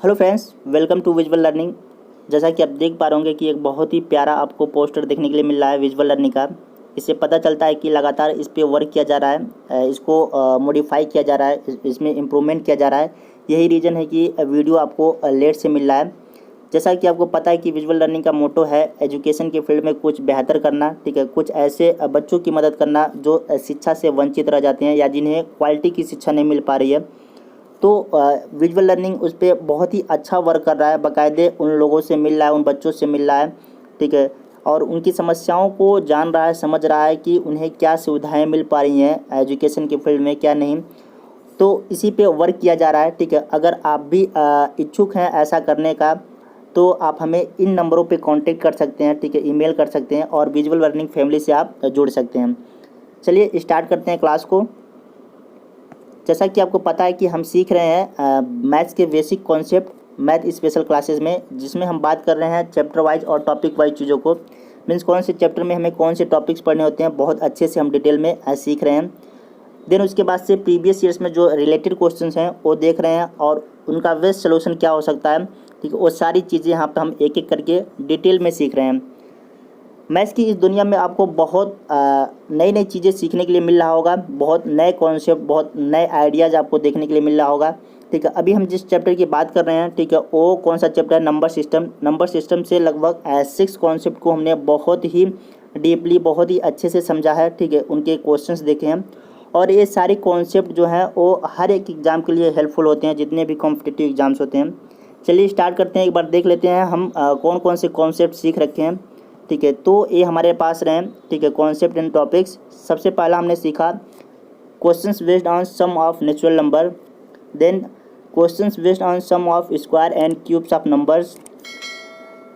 Hello friends, welcome to visual learning. जैसा कि आप देख पा रहे होंगे कि एक बहुत ही प्यारा आपको पोस्टर देखने के लिए मिल रहा है विजुअल लर्निंग का। इससे पता चलता है कि लगातार इस पे वर्क किया जा रहा है, इसको मॉडिफाई किया जा रहा है, इसमें इम्प्रूवमेंट किया जा रहा है। यही रीज़न है कि वीडियो आपको लेट से मिल रहा है। जैसा कि आपको पता है कि विजुअल लर्निंग का मोटो है एजुकेशन के फील्ड में कुछ बेहतर करना, ठीक है। कुछ ऐसे बच्चों की मदद करना जो शिक्षा से वंचित रह जाते हैं या जिन्हें क्वालिटी की शिक्षा नहीं मिल पा रही है। तो विजुअल लर्निंग उस पर बहुत ही अच्छा वर्क कर रहा है, बाकायदे उन लोगों से मिल रहा है, उन बच्चों से मिल रहा है, ठीक है। और उनकी समस्याओं को जान रहा है, समझ रहा है कि उन्हें क्या सुविधाएं मिल पा रही हैं एजुकेशन के फील्ड में, क्या नहीं। तो इसी पे वर्क किया जा रहा है, ठीक है। अगर आप भी इच्छुक हैं ऐसा करने का तो आप हमें इन नंबरों पे कांटेक्ट कर सकते हैं, ठीक है, ईमेल कर सकते हैं और विजुअल लर्निंग फैमिली से आप जुड़ सकते हैं। चलिए स्टार्ट करते हैं क्लास को। जैसा कि आपको पता है कि हम सीख रहे हैं मैथ्स के basic concept math special classes में, जिसमें हम बात कर रहे हैं चैप्टर वाइज और टॉपिक वाइज चीज़ों को। मीन्स कौन से चैप्टर में हमें कौन से टॉपिक्स पढ़ने होते हैं, बहुत अच्छे से हम डिटेल में सीख रहे हैं। देन उसके बाद से प्रीवियस ईयर्स में जो रिलेटेड क्वेश्चंस हैं वो देख रहे हैं और उनका बेस्ट सोल्यूशन क्या हो सकता है, ठीक है। वो सारी चीज़ें यहाँ पर हम एक एक करके डिटेल में सीख रहे हैं। मैथ्स की इस दुनिया में आपको बहुत नई नई चीज़ें सीखने के लिए मिल रहा होगा, बहुत नए कॉन्सेप्ट, बहुत नए आइडियाज़ आपको देखने के लिए मिल रहा होगा, ठीक है। अभी हम जिस चैप्टर की बात कर रहे हैं, ठीक है, वो कौन सा चैप्टर है? Number system. नंबर सिस्टम से लगभग 6 कॉन्सेप्ट को हमने बहुत ही डीपली, बहुत ही अच्छे से समझा है, ठीक है। उनके क्वेश्चंस देखे हैं और ये सारे कॉन्सेप्ट जो हैं वो हर एक एग्ज़ाम के लिए हेल्पफुल होते हैं, जितने भी कॉम्पिटिटिव एग्ज़ाम्स होते हैं। चलिए स्टार्ट करते हैं, एक बार देख लेते हैं हम कौन कौन से कॉन्सेप्ट सीख रखे हैं, ठीक है। तो ये हमारे पास रहे, ठीक है, कॉन्सेप्ट एंड टॉपिक्स। सबसे पहला हमने सीखा questions based on sum of natural number, then questions based on sum of square and cubes of numbers,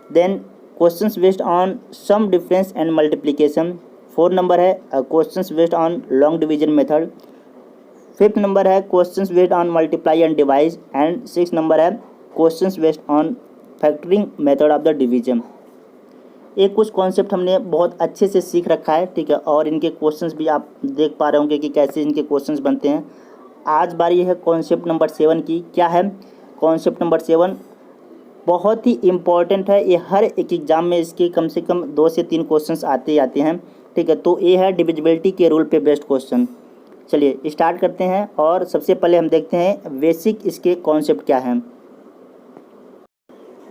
then questions based on sum difference and multiplication. 4 number है questions based on long division method. 5th number है questions based on multiply and divide and 6th number है questions based on factoring method of the division. ये कुछ concept हमने बहुत अच्छे से सीख रखा है, ठीक है। और इनके क्वेश्चंस भी आप देख पा रहे होंगे कि कैसे इनके क्वेश्चंस बनते हैं। आज बारी है कॉन्सेप्ट नंबर 7 की। क्या है कॉन्सेप्ट नंबर 7? बहुत ही इम्पॉर्टेंट है ये, हर एक एग्ज़ाम में इसके कम से कम 2 से 3 क्वेश्चंस आते ही आते हैं, ठीक है। तो ये है डिविजिबिलिटी के रूल पे बेस्ड क्वेश्चन। चलिए स्टार्ट करते हैं और सबसे पहले हम देखते हैं बेसिक इसके कॉन्सेप्ट क्या हैं।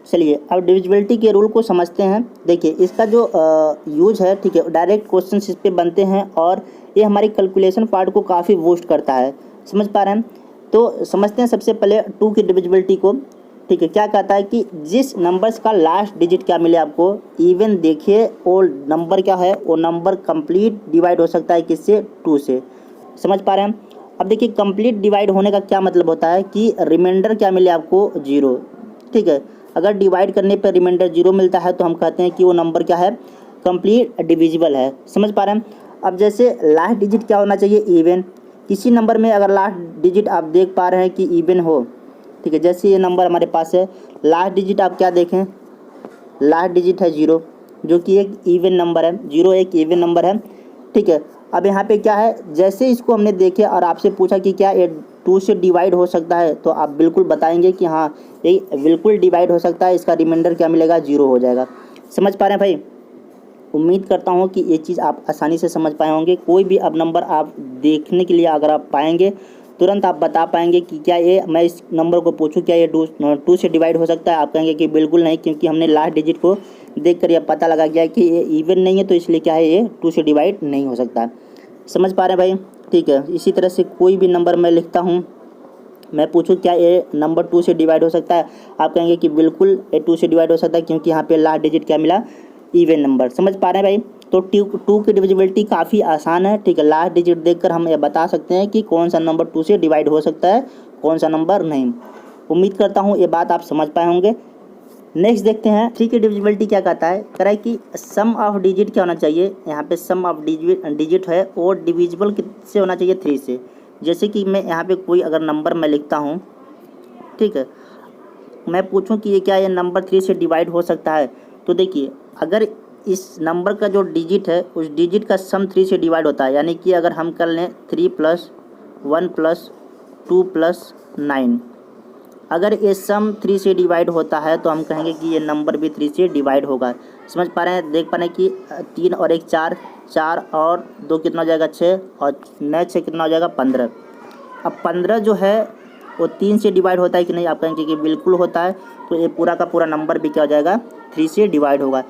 चलिए अब डिविजिबिलिटी के रूल को समझते हैं। देखिए इसका जो यूज है, ठीक है, डायरेक्ट क्वेश्चन इस पे बनते हैं और ये हमारी कैलकुलेशन पार्ट को काफ़ी बूस्ट करता है। समझ पा रहे हैं? तो समझते हैं सबसे पहले 2 की डिविजिबिलिटी को, ठीक है। क्या कहता है कि जिस नंबर्स का लास्ट डिजिट क्या मिले आपको, इवन देखिए वो नंबर क्या है, वो नंबर कंप्लीट डिवाइड हो सकता है किससे? 2 से। समझ पा रहे हैं? अब देखिए कंप्लीट डिवाइड होने का क्या मतलब होता है कि रिमाइंडर क्या मिले आपको? 0, ठीक है। अगर डिवाइड करने पर रिमाइंडर 0 मिलता है तो हम कहते हैं कि वो नंबर क्या है? कंप्लीट डिविजिबल है। समझ पा रहे हैं? अब जैसे लास्ट डिजिट क्या होना चाहिए? इवन। किसी नंबर में अगर लास्ट डिजिट आप देख पा रहे हैं कि इवन हो, ठीक है, जैसे ये नंबर हमारे पास है, लास्ट डिजिट आप क्या देखें? लास्ट डिजिट है 0, जो कि एक इवन नंबर है। 0 एक इवन नंबर है, ठीक है। अब यहाँ पे क्या है, जैसे इसको हमने देखे और आपसे पूछा कि क्या ये 2 से डिवाइड हो सकता है, तो आप बिल्कुल बताएंगे कि हाँ ये बिल्कुल डिवाइड हो सकता है। इसका रिमाइंडर क्या मिलेगा? 0 हो जाएगा। समझ पा रहे हैं भाई? उम्मीद करता हूँ कि ये चीज़ आप आसानी से समझ पाए होंगे। कोई भी अब नंबर आप देखने के लिए अगर आप पाएंगे, तुरंत आप बता पाएंगे कि क्या ये, मैं इस नंबर को पूछूं क्या ये 2 से डिवाइड हो सकता है? आप कहेंगे कि बिल्कुल नहीं, क्योंकि हमने लास्ट डिजिट को देख कर यह पता लगा गया कि ये इवन नहीं है, तो इसलिए क्या है, ये 2 से डिवाइड नहीं हो सकता। समझ पा रहे हैं भाई? ठीक है। इसी तरह से कोई भी नंबर मैं लिखता हूँ, मैं पूछूं क्या ये नंबर 2 से डिवाइड हो सकता है? आप कहेंगे कि बिल्कुल ये 2 से डिवाइड हो सकता है, क्योंकि यहाँ पे लास्ट डिजिट क्या मिला? Even number. समझ पा रहे हैं भाई? तो 2 की डिविजिबिलिटी काफ़ी आसान है, ठीक है। लास्ट डिजिट देखकर हम ये बता सकते हैं कि कौन सा नंबर 2 से डिवाइड हो सकता है, कौन सा नंबर नहीं। उम्मीद करता हूँ ये बात आप समझ पाए होंगे। नेक्स्ट देखते हैं 3 की डिविजिबिलिटी क्या कहता है। कह रहा है कि सम ऑफ डिजिट क्या होना चाहिए? यहाँ पे सम ऑफ डिजिट है और डिविजिबल किससे होना चाहिए? 3 से। जैसे कि मैं यहाँ पे कोई अगर नंबर मैं लिखता हूँ, ठीक है, मैं पूछूं कि ये क्या ये नंबर 3 से डिवाइड हो सकता है, तो देखिए अगर इस नंबर का जो डिजिट है उस डिजिट का सम 3 से डिवाइड होता है, यानी कि अगर हम कर लें 3 + 1 + 2 + 9, अगर ये सम 3 से डिवाइड होता है तो हम कहेंगे कि ये नंबर भी 3 से डिवाइड होगा। समझ पा रहे हैं, देख पा रहे हैं कि 3 और 1 4, 4 और 2 कितना हो जाएगा 6, और 9 6 कितना हो जाएगा 15। अब 15 जो है वो 3 से डिवाइड होता है कि नहीं, आप कहेंगे कि बिल्कुल होता है। तो ये पूरा का पूरा नंबर भी क्या हो जाएगा 3 से डिवाइड होगा।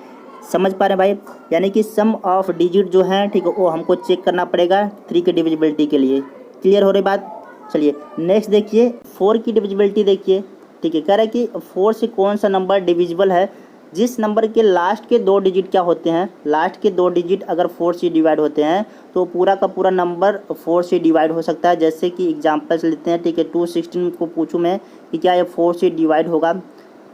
समझ पा रहे हैं भाई, यानी कि सम ऑफ डिजिट जो है ठीक है वो हमको चेक करना पड़ेगा 3 के डिविजिबिलिटी के लिए। क्लियर हो रही बात। चलिए नेक्स्ट देखिए 4 की डिविजिबिलिटी देखिए। ठीक है, कह रहा है कि 4 से कौन सा नंबर डिविजिबल है, जिस नंबर के लास्ट के 2 डिजिट क्या होते हैं, लास्ट के 2 डिजिट अगर 4 से डिवाइड होते हैं तो पूरा का पूरा नंबर 4 से डिवाइड हो सकता है। जैसे कि एग्जांपल्स लेते हैं। ठीक है, 216 को पूछूं मैं कि क्या ये 4 से डिवाइड होगा,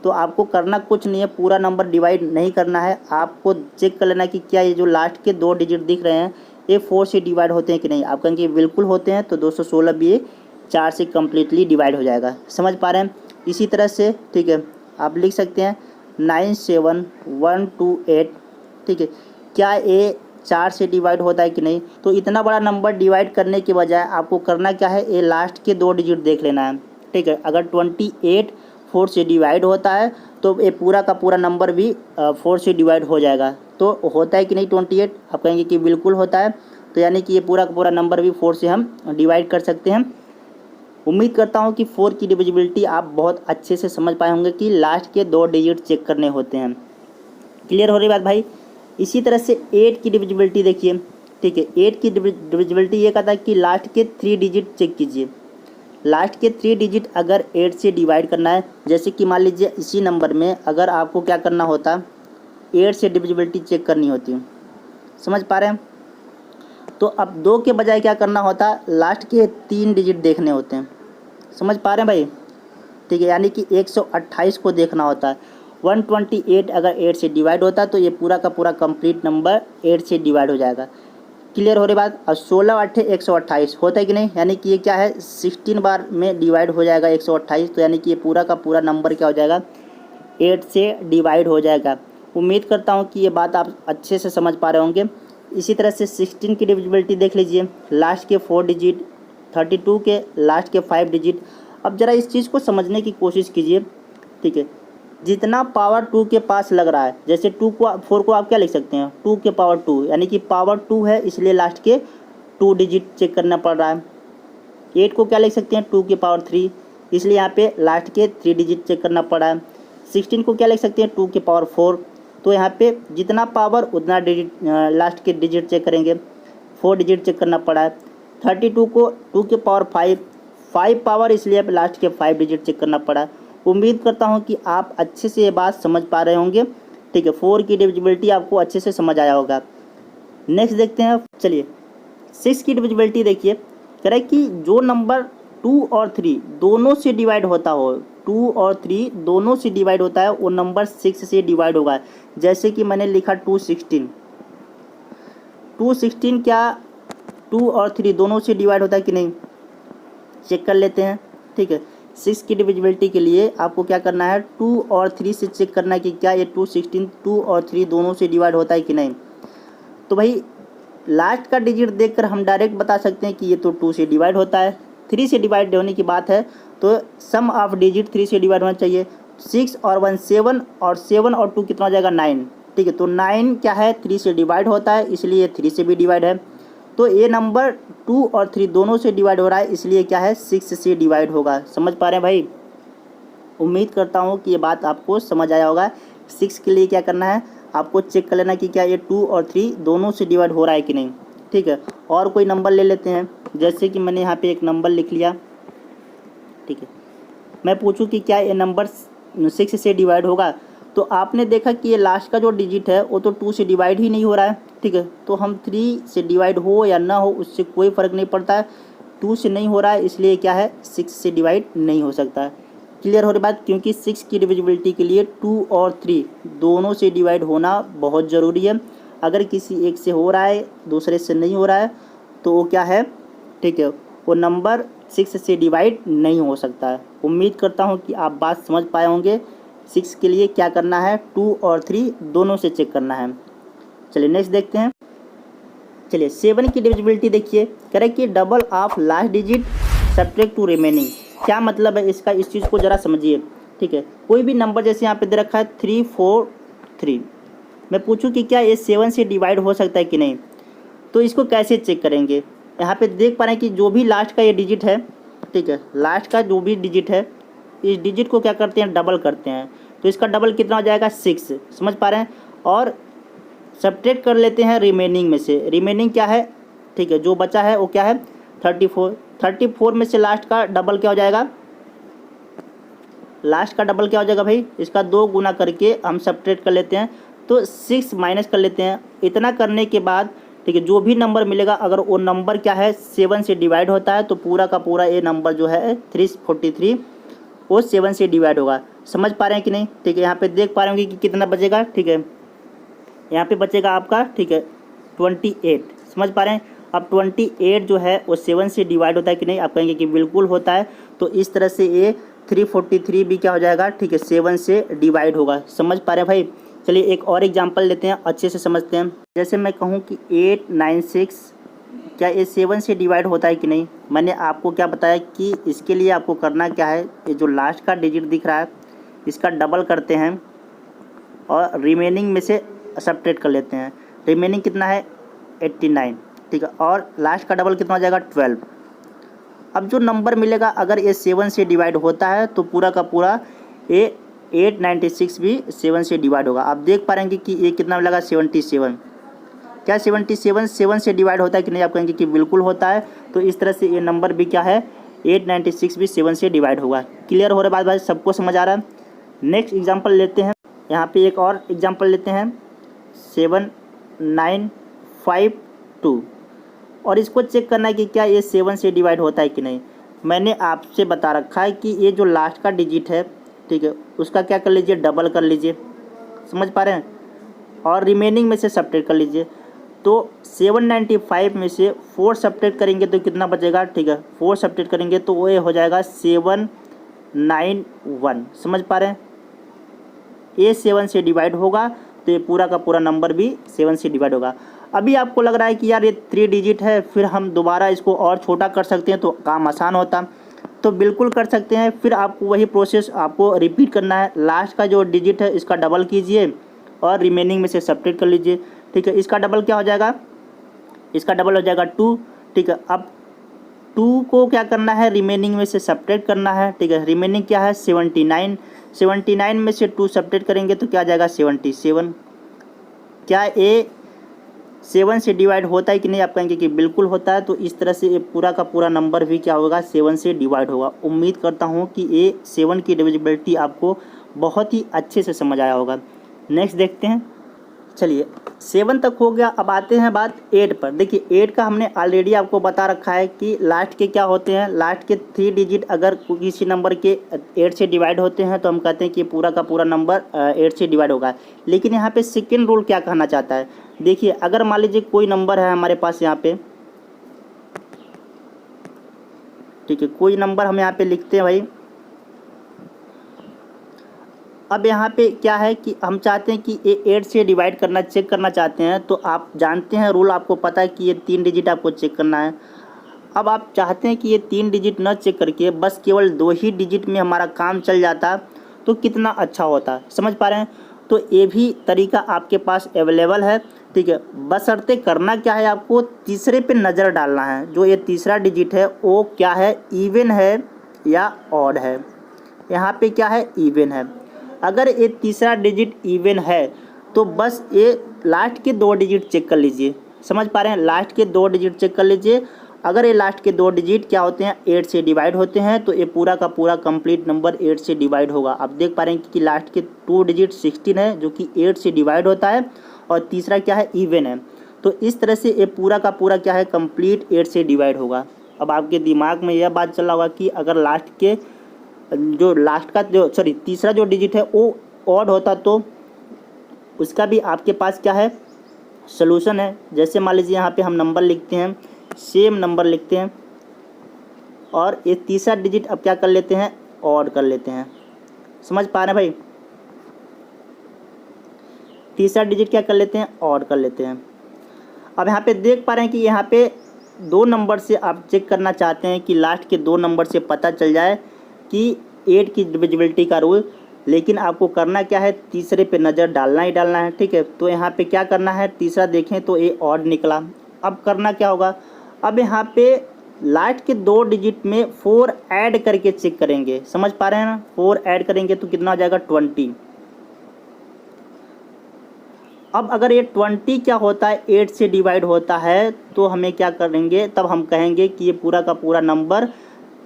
तो आपको करना कुछ नहीं है, पूरा नंबर डिवाइड नहीं करना है, आपको चेक कर लेना कि क्या ये जो लास्ट के 2 डिजिट दिख रहे हैं ये 4 से डिवाइड होते हैं कि नहीं। आप कहेंगे बिल्कुल होते हैं, तो 216 भी 4 से कम्प्लीटली डिवाइड हो जाएगा। समझ पा रहे हैं। इसी तरह से ठीक है आप लिख सकते हैं 97128। ठीक है, क्या ये 4 से डिवाइड होता है कि नहीं। तो इतना बड़ा नंबर डिवाइड करने के बजाय आपको करना क्या है, ये लास्ट के 2 डिजिट देख लेना है। ठीक है, अगर 28 4 से डिवाइड होता है तो ये पूरा का पूरा नंबर भी 4 से डिवाइड हो जाएगा। तो होता है कि नहीं 28, आप कहेंगे कि बिल्कुल होता है। तो यानी कि ये पूरा का पूरा नंबर भी 4 से हम डिवाइड कर सकते हैं। उम्मीद करता हूँ कि 4 की डिविजिबिलिटी आप बहुत अच्छे से समझ पाए होंगे कि लास्ट के 2 डिजिट चेक करने होते हैं। क्लियर हो रही बात भाई। इसी तरह से 8 की डिविजिबिलिटी देखिए। ठीक है, 8 की डिविजिबिलिटी ये कहता है कि लास्ट के 3 डिजिट चेक कीजिए। लास्ट के 3 डिजिट अगर 8 से डिवाइड करना है, जैसे कि मान लीजिए इसी नंबर में अगर आपको क्या करना होता 8 से डिविजिबिलिटी चेक करनी होती। समझ पा रहे हैं। तो अब 2 के बजाय क्या करना होता, लास्ट के 3 डिजिट देखने होते हैं। समझ पा रहे हैं भाई। ठीक है, यानी कि 128 को देखना होता है। 128 अगर 8 से डिवाइड होता है तो ये पूरा का पूरा कंप्लीट नंबर 8 से डिवाइड हो जाएगा। क्लियर हो रही बात। और 16 8 128 होता है कि नहीं, यानी कि ये क्या है 16 बार में डिवाइड हो जाएगा 128। तो यानी कि ये पूरा का पूरा नंबर क्या हो जाएगा 8 से डिवाइड हो जाएगा। उम्मीद करता हूँ कि ये बात आप अच्छे से समझ पा रहे होंगे। इसी तरह से 16 की डिविजिबिलिटी देख लीजिए। लास्ट के 4 डिजिट, 32 के लास्ट के 5 डिजिट। अब ज़रा इस चीज़ को समझने की कोशिश कीजिए। ठीक है, जितना पावर 2 के पास लग रहा है, जैसे 4 को आप क्या लिख सकते हैं 2 के पावर 2, यानी कि पावर 2 है इसलिए लास्ट के 2 डिजिट चेक करना पड़ रहा है। 8 को क्या लिख सकते हैं 2 के पावर 3, इसलिए यहाँ पे लास्ट के 3 डिजिट चेक करना पड़ा है। 16 को क्या लिख सकते हैं 2 के पावर 4, तो यहाँ पे जितना पावर उतना डिजिट लास्ट के डिजिट चेक करेंगे, 4 डिजिट चेक करना पड़ा है। 32 को 2 के पावर 5 पावर, इसलिए लास्ट के 5 डिजिट चेक करना पड़ा। उम्मीद करता हूँ कि आप अच्छे से ये बात समझ पा रहे होंगे। ठीक है, 4 की डिविजिबिलिटी आपको अच्छे से समझ आया होगा। नेक्स्ट देखते हैं। चलिए 6 की डिविजिबिलिटी देखिए। कह रहा है कि जो नंबर 2 और 3 दोनों से डिवाइड होता हो, 2 और 3 दोनों से डिवाइड होता है, वो नंबर 6 से डिवाइड होगा। जैसे कि मैंने लिखा 216 क्या 2 और 3 दोनों से डिवाइड होता है कि नहीं, चेक कर लेते हैं। ठीक है, 6 की डिविजिबिलिटी के लिए आपको क्या करना है 2 और 3 से चेक करना है कि क्या ये 216 2 और 3 दोनों से डिवाइड होता है कि नहीं। तो भाई लास्ट का डिजिट देखकर हम डायरेक्ट बता सकते हैं कि ये तो 2 से डिवाइड होता है। 3 से डिवाइड होने की बात है तो सम ऑफ डिजिट 3 से डिवाइड होना चाहिए। 6 और 1 7, और 7 और 2 कितना हो जाएगा 9। ठीक है, तो 9 क्या है 3 से डिवाइड होता है, इसलिए 3 से भी डिवाइड है। तो ये नंबर 2 और 3 दोनों से डिवाइड हो रहा है, इसलिए क्या है 6 से डिवाइड होगा। समझ पा रहे हैं भाई। उम्मीद करता हूँ कि ये बात आपको समझ आया होगा। 6 के लिए क्या करना है, आपको चेक कर लेना कि क्या ये 2 और 3 दोनों से डिवाइड हो रहा है कि नहीं। ठीक है, और कोई नंबर ले लेते हैं। जैसे कि मैंने यहाँ पे एक नंबर लिख लिया। ठीक है, मैं पूछूं कि क्या ये नंबर 6 से डिवाइड होगा, तो आपने देखा कि ये लास्ट का जो डिजिट है वो तो 2 से डिवाइड ही नहीं हो रहा है। ठीक है, तो हम 3 से डिवाइड हो या ना हो उससे कोई फ़र्क नहीं पड़ता है। 2 से नहीं हो रहा है, इसलिए क्या है 6 से डिवाइड नहीं हो सकता है। क्लियर हो रही बात। क्योंकि 6 की डिविजिबिलिटी के लिए 2 और 3 दोनों से डिवाइड होना बहुत ज़रूरी है। अगर किसी एक से हो रहा है दूसरे से नहीं हो रहा है तो वो क्या है, ठीक है, वो नंबर 6 से डिवाइड नहीं हो सकता है। उम्मीद करता हूँ कि आप बात समझ पाए होंगे। 6 के लिए क्या करना है 2 और 3 दोनों से चेक करना है। चलिए नेक्स्ट देखते हैं। चलिए 7 की डिविजिबिलिटी देखिए। कह रहा है कि double of last digit subtract to remaining. क्या मतलब है इसका, इस चीज़ को ज़रा समझिए। ठीक है, कोई भी नंबर जैसे यहाँ पे दे रखा है 343, मैं पूछूं कि क्या ये 7 से डिवाइड हो सकता है कि नहीं, तो इसको कैसे चेक करेंगे। यहाँ पे देख पा रहे हैं कि जो भी लास्ट का ये डिजिट है, ठीक है, लास्ट का जो भी डिजिट है, इस डिजिट को क्या करते हैं, डबल करते हैं। तो इसका डबल कितना हो जाएगा, 6, समझ पा रहे हैं। और सब्ट्रैक्ट कर लेते हैं रिमेनिंग में से, रिमेनिंग क्या है, ठीक है, जो बचा है वो क्या है, 34। 34 में से लास्ट का डबल क्या हो जाएगा, लास्ट का डबल क्या हो जाएगा भाई, इसका 2 गुना करके हम सब्ट्रैक्ट कर लेते हैं, तो 6 माइनस कर लेते हैं। इतना करने के बाद ठीक है, जो भी नंबर मिलेगा अगर वो नंबर क्या है 7 से डिवाइड होता है तो पूरा का पूरा ये नंबर जो है 343 वो 7 से डिवाइड होगा। समझ पा रहे हैं कि नहीं। ठीक है, यहाँ पे देख पा रहे होंगे कि कितना बचेगा। ठीक है, यहाँ पे बचेगा आपका, ठीक है, 28। समझ पा रहे हैं। अब 28 जो है वो 7 से डिवाइड होता है कि नहीं, आप कहेंगे कि बिल्कुल होता है। तो इस तरह से ये 343 भी क्या हो जाएगा, ठीक है, 7 से डिवाइड होगा। समझ पा रहे हैं भाई। चलिए एक और एग्जांपल लेते हैं, अच्छे से समझते हैं। जैसे मैं कहूँ कि 896 क्या ये 7 से डिवाइड होता है कि नहीं। मैंने आपको क्या बताया कि इसके लिए आपको करना क्या है, ये जो लास्ट का डिजिट दिख रहा है इसका डबल करते हैं और रिमेनिंग में से सब्ट्रैक्ट कर लेते हैं। रिमेनिंग कितना है 89, ठीक है, और लास्ट का डबल कितना हो जाएगा 12। अब जो नंबर मिलेगा अगर ये 7 से डिवाइड होता है तो पूरा का पूरा ये 896 भी 7 से डिवाइड होगा। आप देख पा रहे हैं कि ये कितना मिलेगा 77। क्या 77 7 से डिवाइड होता है कि नहीं, आप कहेंगे कि बिल्कुल होता है। तो इस तरह से ये नंबर भी क्या है 896 भी 7 से डिवाइड होगा। क्लियर हो रहा है बात भाई, सबको समझ आ रहा है। नेक्स्ट एग्जांपल लेते हैं, यहाँ पे एक और एग्जांपल लेते हैं 7952 और इसको चेक करना है कि क्या ये 7 से डिवाइड होता है कि नहीं। मैंने आपसे बता रखा है कि ये जो लास्ट का डिजिट है, ठीक है, उसका क्या कर लीजिए, डबल कर लीजिए। समझ पा रहे हैं, और रिमेनिंग में से सब्ट्रैक्ट कर लीजिए। तो 795 में से 4 सब्ट्रैक्ट करेंगे तो कितना बचेगा, ठीक है, 4 सब्ट्रैक्ट करेंगे तो वो ये हो जाएगा 791। समझ पा रहे हैं, ये 7 से डिवाइड होगा तो ये पूरा का पूरा नंबर भी 7 से डिवाइड होगा। अभी आपको लग रहा है कि यार ये 3 डिजिट है, फिर हम दोबारा इसको और छोटा कर सकते हैं तो काम आसान होता, तो बिल्कुल कर सकते हैं। फिर आपको वही प्रोसेस आपको रिपीट करना है। लास्ट का जो डिजिट है इसका डबल कीजिए और रिमेनिंग में से सब्ट्रैक्ट कर लीजिए। ठीक है, इसका डबल क्या हो जाएगा, इसका डबल हो जाएगा 2। ठीक है, अब 2 को क्या करना है, रिमेनिंग में से सब्ट्रैक्ट करना है। ठीक है, रिमेनिंग क्या है 79। 79 में से 2 सब्ट्रैक्ट करेंगे तो क्या आ जाएगा 77। क्या ये 7 से डिवाइड होता है कि नहीं, आप कहेंगे कि बिल्कुल होता है। तो इस तरह से ये पूरा का पूरा नंबर भी क्या होगा 7 से डिवाइड होगा। उम्मीद करता हूँ कि ये 7 की डिविजिबिलिटी आपको बहुत ही अच्छे से समझ आया होगा। नेक्स्ट देखते हैं। चलिए 7 तक हो गया, अब आते हैं बात 8 पर। देखिए 8 का हमने ऑलरेडी आपको बता रखा है कि लास्ट के क्या होते हैं, लास्ट के 3 डिजिट अगर किसी नंबर के 8 से डिवाइड होते हैं तो हम कहते हैं कि पूरा का पूरा नंबर 8 से डिवाइड होगा। लेकिन यहाँ पे सेकेंड रूल क्या कहना चाहता है, देखिए अगर मान लीजिए कोई नंबर है हमारे पास यहाँ पे, ठीक है, कोई नंबर हम यहाँ पे लिखते हैं भाई। अब यहाँ पे क्या है कि हम चाहते हैं कि ये 8 से डिवाइड करना चेक करना चाहते हैं, तो आप जानते हैं रूल, आपको पता है कि ये 3 डिजिट आपको चेक करना है। अब आप चाहते हैं कि ये 3 डिजिट न चेक करके बस केवल 2 ही डिजिट में हमारा काम चल जाता तो कितना अच्छा होता। समझ पा रहे हैं, तो ये भी तरीका आपके पास अवेलेबल है। ठीक है, बशर्ते करना क्या है, आपको तीसरे पे नज़र डालना है। जो ये तीसरा डिजिट है वो क्या है, इवन है या ऑड है। यहाँ पे क्या है, इवन है। अगर ये तीसरा डिजिट इवन है तो बस ये लास्ट के 2 डिजिट चेक कर लीजिए। समझ पा रहे हैं, लास्ट के 2 डिजिट चेक कर लीजिए। अगर ये लास्ट के 2 डिजिट क्या होते हैं 8 से डिवाइड होते हैं तो ये पूरा का पूरा कंप्लीट नंबर 8 से डिवाइड होगा। आप देख पा रहे हैं कि लास्ट के 2 डिजिट 16 है जो कि 8 से डिवाइड होता है और तीसरा क्या है, इवन है। तो इस तरह से ये पूरा का पूरा क्या है, कंप्लीट 8 से डिवाइड होगा। अब आपके दिमाग में यह बात चल रहा होगा कि अगर लास्ट के जो लास्ट का जो तीसरा जो डिजिट है वो ऑड होता तो उसका भी आपके पास क्या है, सलूशन है। जैसे मान लीजिए यहाँ पे हम नंबर लिखते हैं, सेम नंबर लिखते हैं और ये तीसरा डिजिट अब क्या कर लेते हैं, ऑड कर लेते हैं। समझ पा रहे हैं भाई, तीसरा डिजिट क्या कर लेते हैं, ऑड कर लेते हैं। अब यहाँ पे देख पा रहे हैं कि यहाँ पे दो नंबर से आप चेक करना चाहते हैं कि लास्ट के दो नंबर से पता चल जाए कि 8 की डिविजिबिलिटी का रूल, लेकिन आपको करना क्या है, तीसरे पे नज़र डालना ही डालना है। ठीक है, तो यहाँ पे क्या करना है, तीसरा देखें तो ये ऑड निकला। अब करना क्या होगा, अब यहाँ पे लास्ट के दो डिजिट में 4 ऐड करके चेक करेंगे। समझ पा रहे हैं ना, 4 ऐड करेंगे तो कितना हो जाएगा 20। अब अगर ये 20 क्या होता है 8 से डिवाइड होता है तो हमें क्या करेंगे, तब हम कहेंगे कि ये पूरा का पूरा नंबर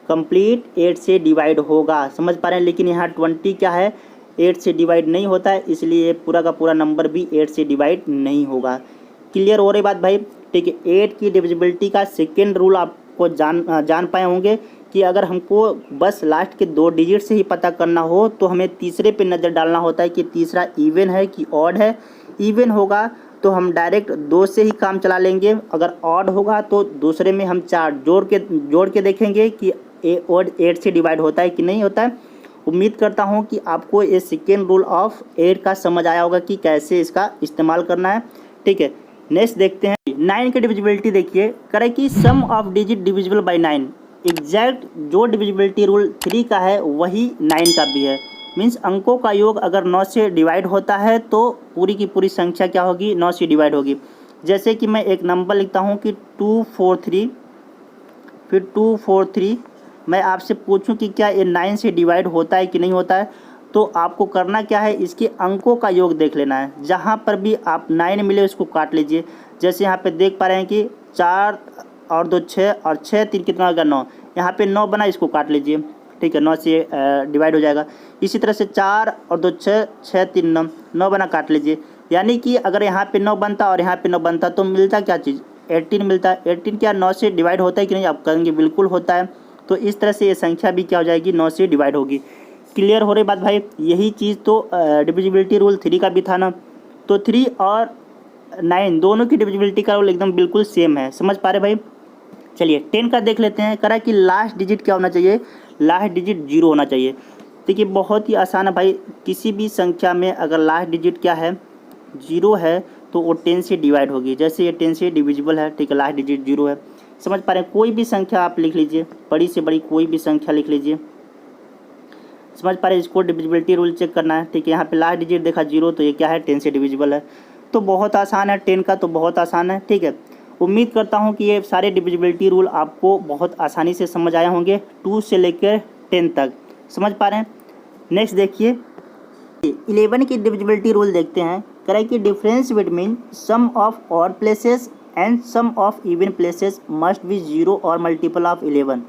कंप्लीट 8 से डिवाइड होगा। समझ पा रहे हैं, लेकिन यहाँ 20 क्या है 8 से डिवाइड नहीं होता है, इसलिए पूरा का पूरा नंबर भी 8 से डिवाइड नहीं होगा। क्लियर हो रही बात भाई। ठीक है, 8 की डिविजिबिलिटी का सेकेंड रूल आपको जान पाए होंगे कि अगर हमको बस लास्ट के दो डिजिट से ही पता करना हो तो हमें तीसरे पे नज़र डालना होता है कि तीसरा इवन है कि ऑड है। इवन होगा तो हम डायरेक्ट 2 से ही काम चला लेंगे, अगर ऑड होगा तो दूसरे में हम 4 जोड़ के देखेंगे कि ऑड 8 से डिवाइड होता है कि नहीं होता है। उम्मीद करता हूं कि आपको ये सेकेंड रूल ऑफ 8 का समझ आया होगा कि कैसे इसका इस्तेमाल करना है। ठीक है, नेक्स्ट देखते हैं 9 की डिविजिबिलिटी। देखिए करे कि sum of digit divisible by 9। Exact जो डिविजिबिलिटी रूल 3 का है वही 9 का भी है। मीन्स अंकों का योग अगर 9 से डिवाइड होता है तो पूरी की पूरी संख्या क्या होगी, 9 से डिवाइड होगी। जैसे कि मैं एक नंबर लिखता हूँ कि 243, फिर 243। मैं आपसे पूछूं कि क्या ये 9 से डिवाइड होता है कि नहीं होता है, तो आपको करना क्या है, इसके अंकों का योग देख लेना है। जहाँ पर भी आप 9 मिले उसको काट लीजिए। जैसे यहाँ पे देख पा रहे हैं कि 4 और 2 6 और 6 3 कितना होगा 9। यहाँ पे 9 बना, इसको काट लीजिए। ठीक है, 9 से डिवाइड हो जाएगा। इसी तरह से 4 और 2 6 6 3 9, 9 बना, काट लीजिए। यानी कि अगर यहाँ पे 9 बनता और यहाँ पे 9 बनता तो मिलता क्या चीज़, 18 मिलता है। 18 क्या 9 से डिवाइड होता है कि नहीं, आप कहेंगे बिल्कुल होता है। तो इस तरह से ये संख्या भी क्या हो जाएगी, 9 से डिवाइड होगी। क्लियर हो रही बात भाई। यही चीज़ तो डिविजिबिलिटी रूल 3 का भी था ना। तो 3 और 9 दोनों की डिविजिबिलिटी का रूल एकदम बिल्कुल सेम है। समझ पा रहे भाई। चलिए 10 का देख लेते हैं। करा कि लास्ट डिजिट क्या होना चाहिए, लास्ट डिजिट 0 होना चाहिए। देखिए बहुत ही आसान है भाई, किसी भी संख्या में अगर लास्ट डिजिट क्या है 0 है तो वो 10 से डिवाइड होगी। जैसे ये 10 से डिविजिबल है, ठीक है, लास्ट डिजिट 0 है। समझ पा रहे हैं, कोई भी संख्या आप लिख लीजिए, बड़ी से बड़ी कोई भी संख्या लिख लीजिए। समझ पा रहे हैं, इसको डिविजिबिलिटी रूल चेक करना है। ठीक है, यहाँ पे लास्ट डिजिट देखा 0 तो ये क्या है 10 से डिविजिबल है। तो बहुत आसान है, 10 का तो बहुत आसान है। ठीक है, उम्मीद करता हूँ कि ये सारे डिविजिबिलिटी रूल आपको बहुत आसानी से समझ आए होंगे, 2 से लेकर 10 तक। समझ पा रहे हैं। नेक्स्ट देखिए 11 की डिविजिबिलिटी रूल देखते हैं। करें कि difference between sum of odd places and sum of even places must be 0 और मल्टीपल ऑफ 11।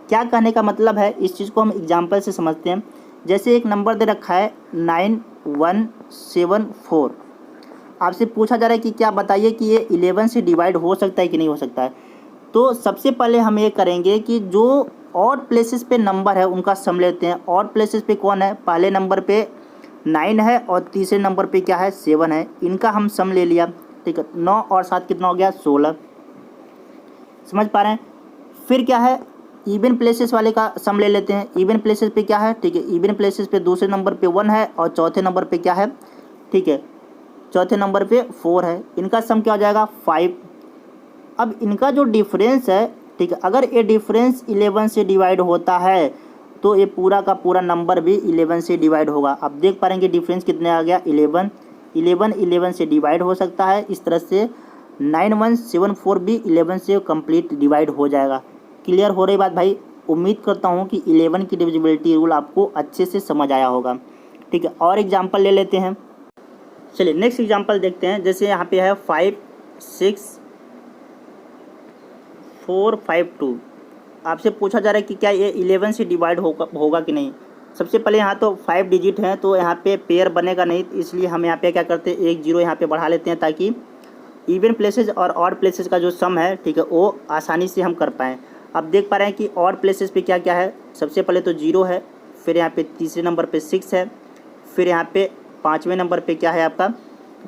क्या कहने का मतलब है, इस चीज़ को हम एग्जाम्पल से समझते हैं। जैसे एक नंबर दे रखा है 9174, आपसे पूछा जा रहा है कि क्या बताइए कि ये 11 से डिवाइड हो सकता है कि नहीं हो सकता है। तो सबसे पहले हम ये करेंगे कि जो ऑड प्लेसेस पे नंबर है उनका सम लेते हैं। ऑड प्लेसेस पे कौन है, पहले नंबर पे 9 है और तीसरे नंबर पे क्या है 7 है, इनका हम सम ले लिया। ठीक है, 9 और 7 कितना हो गया 16। समझ पा रहे हैं। फिर क्या है, इवन प्लेसेस वाले का सम ले लेते हैं। इवन प्लेसेस पे क्या है, ठीक है, इवन प्लेसेस पे दूसरे नंबर पे 1 है और चौथे नंबर पे क्या है, ठीक है, चौथे नंबर पे 4 है। इनका सम क्या हो जाएगा 5। अब इनका जो डिफरेंस है, ठीक है, अगर ये डिफरेंस 11 से डिवाइड होता है तो ये पूरा का पूरा नंबर भी 11 से डिवाइड होगा। आप देख पाएंगे डिफरेंस कितने आ गया 11। 11 से डिवाइड हो सकता है। इस तरह से 9174 भी 11 से कंप्लीट डिवाइड हो जाएगा। क्लियर हो रही बात भाई। उम्मीद करता हूँ कि 11 की डिविजिबिलिटी रूल आपको अच्छे से समझ आया होगा। ठीक है, और एग्जाम्पल ले लेते हैं। चलिए नेक्स्ट एग्जाम्पल देखते हैं। जैसे यहाँ पे है 56452। आपसे पूछा जा रहा है कि क्या ये 11 से डिवाइड होगा कि नहीं। सबसे पहले यहाँ तो 5 डिजिट हैं तो यहाँ पे पेयर बनेगा नहीं, इसलिए हम यहाँ पे क्या करते हैं 1 0 यहाँ पे बढ़ा लेते हैं ताकि इवन प्लेसेस और ऑड प्लेसेस का जो सम है, ठीक है, वो आसानी से हम कर पाएँ। अब देख पा रहे हैं कि ऑड प्लेसेस पे क्या क्या है। सबसे पहले तो 0 है, फिर यहाँ पे तीसरे नंबर पे 6 है, फिर यहाँ पे पाँचवें नंबर पे क्या है आपका,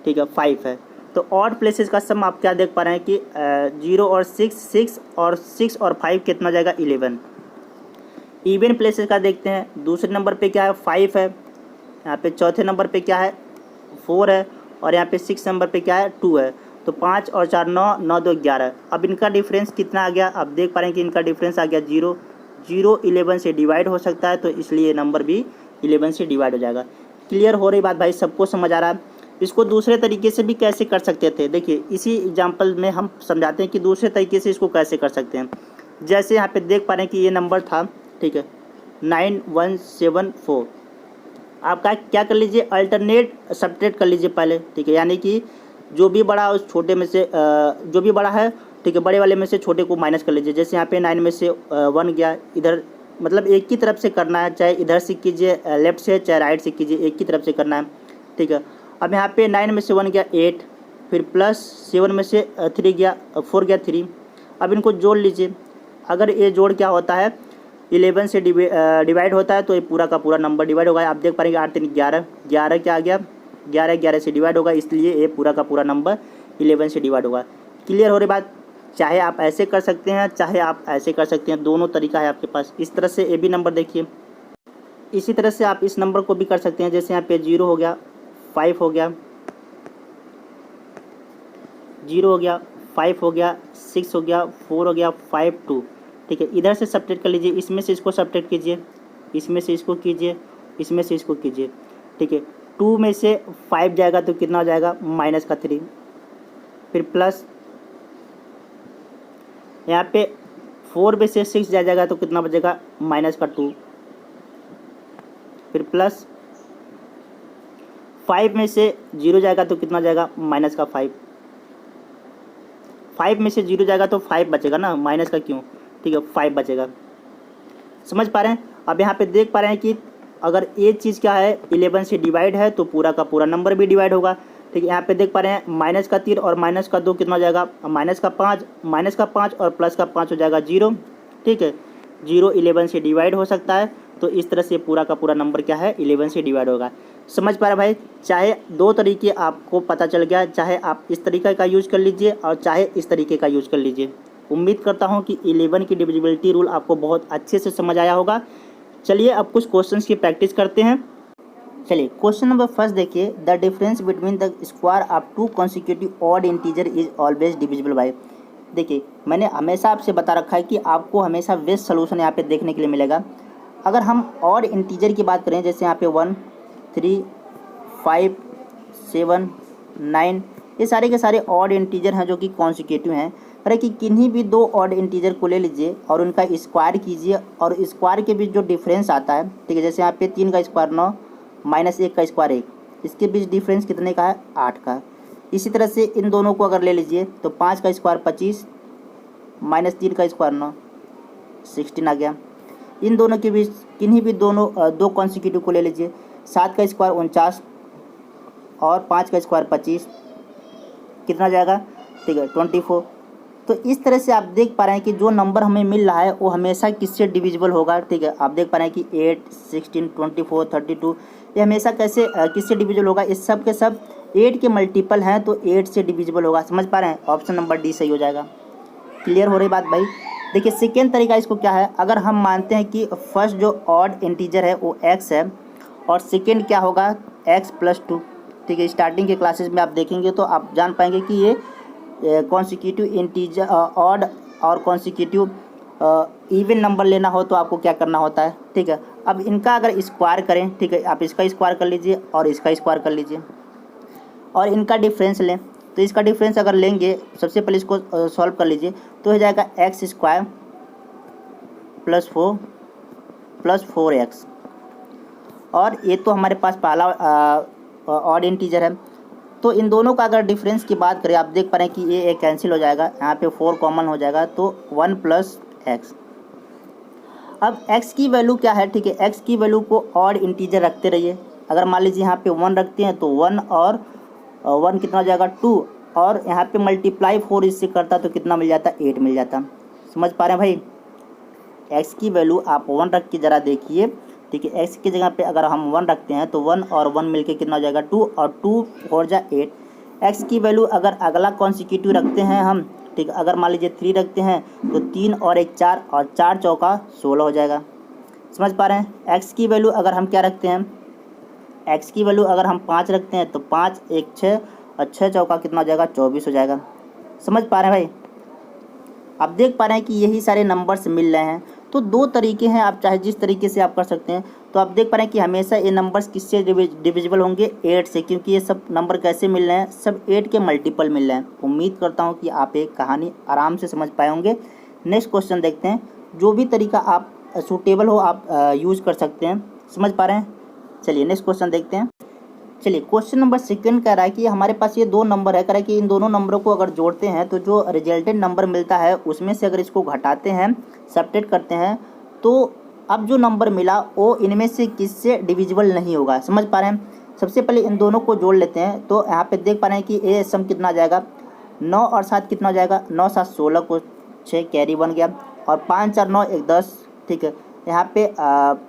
ठीक है, 5 है। तो ऑड प्लेसेस का सम आप क्या देख पा रहे हैं कि 0 और 6 और 5 कितना जाएगा 11। इवन प्लेसेस का देखते हैं। दूसरे नंबर पे क्या है 5 है, यहाँ पे चौथे नंबर पे क्या है 4 है और यहाँ पे 6 नंबर पे क्या है 2 है। तो 5 और 4 9, 9 2 11। अब इनका डिफरेंस कितना आ गया, आप देख पा रहे हैं कि इनका डिफरेंस आ गया 0। 0 11 से डिवाइड हो सकता है, तो इसलिए नंबर भी 11 से डिवाइड हो जाएगा। क्लियर हो रही बात भाई, सबको समझ आ रहा है। इसको दूसरे तरीके से भी कैसे कर सकते थे, देखिए इसी एग्जाम्पल में हम समझाते हैं कि दूसरे तरीके से इसको कैसे कर सकते हैं। जैसे यहाँ पे देख पा रहे हैं कि ये नंबर था, ठीक है, 9174। आपका क्या कर लीजिए, अल्टरनेट सब्ट्रैक्ट कर लीजिए पहले, ठीक है, यानी कि जो भी बड़ा उस छोटे में से जो भी बड़ा है, ठीक है, बड़े वाले में से छोटे को माइनस कर लीजिए। जैसे यहाँ पे 9 में से 1 गया, इधर मतलब एक ही तरफ से करना है, चाहे इधर से कीजिए लेफ्ट से, चाहे राइट से कीजिए, एक ही तरफ से करना है, ठीक है। अब यहाँ पे 9 में से 1 गया 8, फिर प्लस 7 में से 3 गया 4 गया 3। अब इनको जोड़ लीजिए। अगर ये जोड़ क्या होता है, 11 से डिवाइड होता है, तो ये पूरा का पूरा नंबर डिवाइड होगा। आप देख पाएंगे 8 3 11, 11 क्या आ गया, 11 11 से डिवाइड होगा, इसलिए ये पूरा का पूरा नंबर 11 से डिवाइड होगा। क्लियर हो रही बात। चाहे आप ऐसे कर सकते हैं, चाहे आप ऐसे कर सकते हैं, दोनों तरीका है आपके पास। इस तरह से ये भी नंबर देखिए, इसी तरह से आप इस नंबर को भी कर सकते हैं। जैसे यहाँ पे 0 हो गया, 5 हो गया, 0 हो गया, 5 हो गया, 6 हो गया, 4 हो गया, 5 2, ठीक है। इधर से सब्ट्रैक्ट कर लीजिए, इसमें से इसको सब्ट्रैक्ट कीजिए, इसमें से इसको कीजिए, इसमें से इसको कीजिए, ठीक है। 2 में से 5 जाएगा तो कितना हो जाएगा, माइनस का 3, फिर प्लस यहाँ पे 4 में से 6 जाएगा तो कितना बचेगा, माइनस का 2, फिर प्लस 5 में से 0 जाएगा तो कितना जाएगा, माइनस का 5। 5 में से 0 जाएगा तो 5 बचेगा ना, माइनस का क्यों, ठीक है, 5 बचेगा। समझ पा रहे हैं। अब यहाँ पे देख पा रहे हैं कि अगर ये चीज़ क्या है, 11 से डिवाइड है, तो पूरा का पूरा नंबर भी डिवाइड होगा, ठीक है। यहाँ पे देख पा रहे हैं माइनस का 3 और माइनस का 2 कितना हो जाएगा, माइनस का 5 और प्लस का 5 हो जाएगा 0, ठीक है। 0 11 से डिवाइड हो सकता है, तो इस तरह से पूरा का पूरा नंबर क्या है, 11 से डिवाइड होगा। समझ पा रहे भाई। चाहे दो तरीके आपको पता चल गया, चाहे आप इस तरीके का यूज़ कर लीजिए और चाहे इस तरीके का यूज़ कर लीजिए। उम्मीद करता हूँ कि 11 की डिविजिबिलिटी रूल आपको बहुत अच्छे से समझ आया होगा। चलिए अब कुछ क्वेश्चंस की प्रैक्टिस करते हैं। चलिए क्वेश्चन नंबर फर्स्ट देखिए, the difference between the square of 2 consecutive odd integer is always divisible by. देखिए मैंने हमेशा आपसे बता रखा है कि आपको हमेशा बेस्ट सोल्यूशन यहाँ पे देखने के लिए मिलेगा। अगर हम ऑड इंटीजर की बात करें, जैसे यहाँ पे 1 3 5 7 9, ये सारे के सारे ऑड इंटीजर हैं जो कि कॉन्सिक्यूटिव हैं। अरे कि किन्हीं भी दो ऑड इंटीजर को ले लीजिए और उनका स्क्वायर कीजिए, और स्क्वायर के बीच जो डिफरेंस आता है, ठीक है, जैसे यहाँ पे 3 का स्क्वायर 9, माइनस 1 का स्क्वायर 1, इसके बीच डिफरेंस कितने का है, 8 का। इसी तरह से इन दोनों को अगर ले लीजिए तो 5 का स्क्वायर 25, माइनस 3 का स्क्वायर 9, 16 आ गया। इन दोनों के बीच किन्हीं भी दो कॉन्सिक्यूटिव को ले लीजिए, 7 का स्क्वायर 49 और 5 का स्क्वायर 25, कितना जाएगा, ठीक है, 24। तो इस तरह से आप देख पा रहे हैं कि जो नंबर हमें मिल रहा है वो हमेशा किससे डिविजिबल होगा, ठीक है। आप देख पा रहे हैं कि 8 16 24 32, ये हमेशा कैसे किससे डिविजिबल होगा, इस सब के सब 8 के मल्टीपल हैं, तो 8 से डिविजिबल होगा। समझ पा रहे हैं, ऑप्शन नंबर डी सही हो जाएगा। क्लियर हो रही बात भाई। देखिए सेकेंड तरीका इसको क्या है, अगर हम मानते हैं कि फर्स्ट जो ऑड इंटीजर है वो x है और सेकेंड क्या होगा, x + 2, ठीक है। स्टार्टिंग के क्लासेस में आप देखेंगे तो आप जान पाएंगे कि ये कॉन्सिक्यूटिव इंटीजर ऑड और कॉन्सिक्यूटिव इवन नंबर लेना हो तो आपको क्या करना होता है, ठीक है। अब इनका अगर स्क्वायर करें, ठीक है, आप इसका स्क्वायर कर लीजिए और इसका स्क्वायर कर लीजिए और इनका डिफरेंस लें, तो इसका डिफरेंस अगर लेंगे, सबसे पहले इसको सॉल्व कर लीजिए, तो हो जाएगा x² + 4 + 4x, और ये तो हमारे पास पहला ऑड इंटीजर है। तो इन दोनों का अगर डिफरेंस की बात करें, आप देख पा रहे हैं कि ये कैंसिल हो जाएगा, यहाँ पे 4 कॉमन हो जाएगा, तो 1 + x। अब x की वैल्यू क्या है, ठीक है, x की वैल्यू को ऑड इंटीजर रखते रहिए। अगर मान लीजिए यहाँ पे 1 रखते हैं तो 1 और 1 कितना हो जाएगा, 2, और यहाँ पे मल्टीप्लाई 4 इससे करता तो कितना मिल जाता, 8 मिल जाता। समझ पा रहे हैं भाई। x की वैल्यू आप 1 रख के ज़रा देखिए, ठीक है। x की जगह पे अगर हम 1 रखते हैं तो 1 और 1 मिलके कितना हो जाएगा, 2, और 2 4 जा 8। x की वैल्यू अगर अगला कॉन्सिक्यूटिव रखते हैं हम, ठीक है, अगर मान लीजिए 3 रखते हैं तो 3 और 1 4, और 4 चौका 16 हो जाएगा। समझ पा रहे हैं। x की वैल्यू अगर हम क्या रखते हैं, x की वैल्यू अगर हम 5 रखते हैं तो 5 1 6 और 6 चौका कितना हो जाएगा 24 हो जाएगा। समझ पा रहे हैं भाई? आप देख पा रहे हैं कि यही सारे नंबर्स मिल रहे हैं। तो दो तरीके हैं, आप चाहे जिस तरीके से आप कर सकते हैं। तो आप देख पा रहे हैं कि हमेशा ये नंबर्स किससे डिविजिबल होंगे, 8 से, क्योंकि ये सब नंबर कैसे मिल रहे हैं, सब 8 के मल्टीपल मिल रहे हैं। उम्मीद करता हूँ कि आप एक कहानी आराम से समझ पाए होंगे। नेक्स्ट क्वेश्चन देखते हैं। जो भी तरीका आप सूटेबल हो आप यूज़ कर सकते हैं। समझ पा रहे हैं? चलिए नेक्स्ट क्वेश्चन देखते हैं। चलिए क्वेश्चन नंबर 2 कह रहा है कि हमारे पास ये 2 नंबर है, कह रहा है कि इन दोनों नंबरों को अगर जोड़ते हैं तो जो रिजल्टेंट नंबर मिलता है उसमें से अगर इसको घटाते हैं, सब्ट्रैक्ट करते हैं, तो अब जो नंबर मिला वो इनमें से किससे डिविजिबल नहीं होगा। समझ पा रहे हैं? सबसे पहले इन दोनों को जोड़ लेते हैं। तो यहाँ पे देख पा रहे हैं कि ए सम कितना आ जाएगा, 9 और 7 कितना हो जाएगा, 9 7 16 को 6 कैरी बन गया, और 5 4 9 1 10। ठीक है, यहाँ पे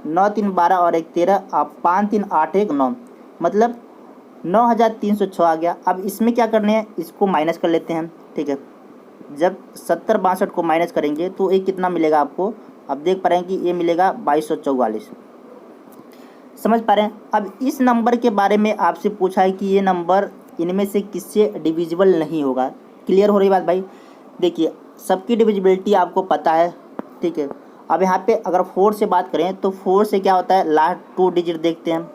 9 3 12 और 1 13, 5 3 8 1 9, मतलब 9306 आ गया। अब इसमें क्या करने हैं, इसको माइनस कर लेते हैं। ठीक है, जब 70 62 को माइनस करेंगे तो ये कितना मिलेगा आपको, अब देख पा रहे हैं कि ये मिलेगा 2244। समझ पा रहे हैं? अब इस नंबर के बारे में आपसे पूछा है कि ये नंबर इनमें से किससे डिविजिबल नहीं होगा। क्लियर हो रही बात भाई? देखिए सबकी डिविजिबिलिटी आपको पता है। ठीक है, अब यहाँ पे अगर 4 से बात करें तो 4 से क्या होता है, लास्ट 2 डिजिट देखते हैं।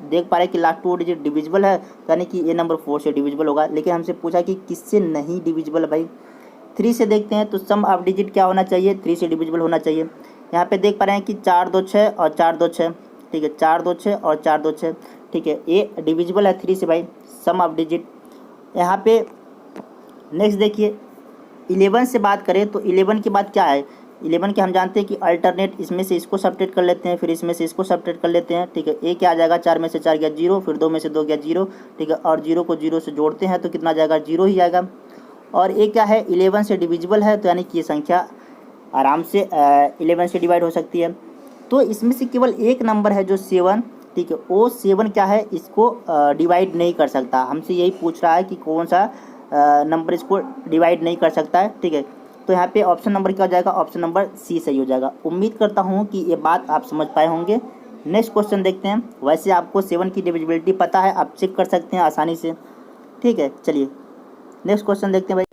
देख पा रहे हैं कि लास्ट 2 डिजिट डिविजिबल है, यानी कि ये नंबर 4 से डिविजिबल होगा। लेकिन हमसे पूछा कि किससे नहीं डिविजिबल है भाई। 3 से देखते हैं तो सम ऑफ डिजिट क्या होना चाहिए, 3 से डिविजिबल होना चाहिए। यहाँ पे देख पा रहे हैं कि 4 2 6 और 4 2 6। ठीक है, 4 2 6 और 4 2 6। ठीक है, ये डिविजिबल है 3 से भाई, सम ऑफ डिजिट। यहाँ पे नेक्स्ट देखिए 11 से बात करें तो 11 के बाद क्या है, 11 के हम जानते हैं कि अल्टरनेट, इसमें से इसको सब्ट्रैक्ट कर लेते हैं, फिर इसमें से इसको सब्ट्रैक्ट कर लेते हैं। ठीक है, ए क्या आ जाएगा, 4 में से 4 गया 0, फिर 2 में से 2 गया 0। ठीक है, और 0 को 0 से जोड़ते हैं तो कितना जाएगा, 0 ही आएगा। और ए क्या है, 11 से डिविजिबल है, तो यानी कि ये संख्या आराम से 11 से डिवाइड हो सकती है। तो इसमें से केवल एक नंबर है जो 7। ठीक है, वो 7 क्या है, इसको डिवाइड नहीं कर सकता। हमसे यही पूछ रहा है कि कौन सा नंबर इसको डिवाइड नहीं कर सकता है। ठीक है, तो यहाँ पे ऑप्शन नंबर क्या हो जाएगा, ऑप्शन नंबर सी सही हो जाएगा। उम्मीद करता हूँ कि ये बात आप समझ पाए होंगे। नेक्स्ट क्वेश्चन देखते हैं। वैसे आपको 7 की डिविजिबिलिटी पता है, आप चेक कर सकते हैं आसानी से। ठीक है, चलिए नेक्स्ट क्वेश्चन देखते हैं भाई।